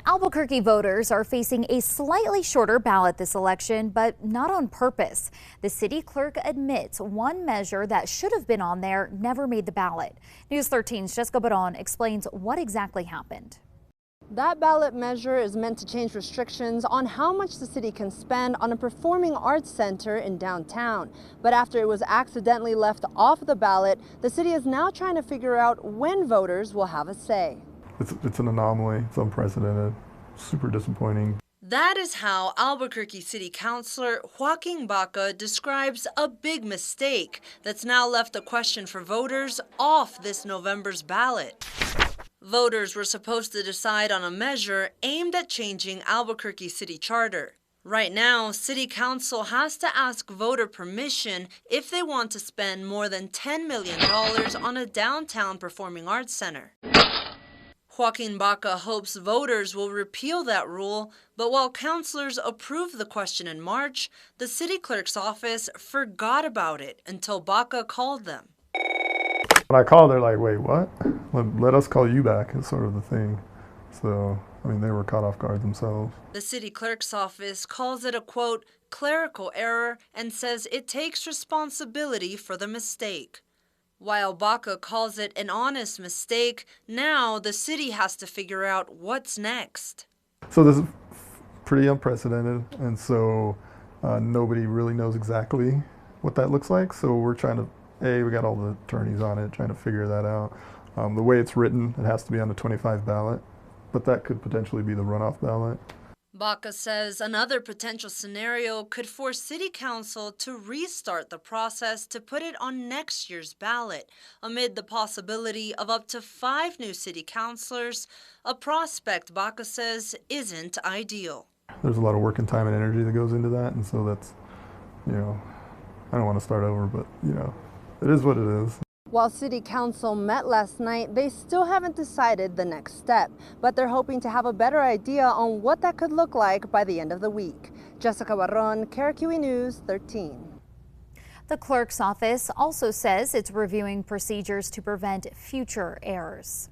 Albuquerque voters are facing a slightly shorter ballot this election, but not on purpose. The city clerk admits one measure that should have been on there never made the ballot. News 13's Jessica Baron explains what exactly happened. That ballot measure is meant to change restrictions on how much the city can spend on a performing arts center in downtown. But after it was accidentally left off the ballot, the city is now trying to figure out when voters will have a say. It's an anomaly. It's unprecedented. Super disappointing. That is how Albuquerque City Councilor Joaquin Baca describes a big mistake that's now left the question for voters off this November's ballot. Voters were supposed to decide on a measure aimed at changing Albuquerque City Charter. Right now, City Council has to ask voter permission if they want to spend more than $10 million on a downtown performing arts center. Joaquin Baca hopes voters will repeal that rule, but while councilors approved the question in March, the city clerk's office forgot about it until Baca called them. When I called, they're like, wait, what? Let us call you back is sort of the thing. So, I mean, they were caught off guard themselves. The city clerk's office calls it a, quote, clerical error and says it takes responsibility for the mistake. While Baca calls it an honest mistake, now the city has to figure out what's next. So this is pretty unprecedented, and so nobody really knows exactly what that looks like. So we're trying to, we got all the attorneys on it, trying to figure that out. The way it's written, it has to be on the 25 ballot, but that could potentially be the runoff ballot. Baca says another potential scenario could force City Council to restart the process to put it on next year's ballot, amid the possibility of up to 5 new city councilors, a prospect Baca says isn't ideal. There's a lot of work and time and energy that goes into that, and so that's, I don't want to start over, but, it is what it is. While City Council met last night, they still haven't decided the next step, but they're hoping to have a better idea on what that could look like by the end of the week. Jessica Baron, Clerk News 13. The clerk's office also says it's reviewing procedures to prevent future errors.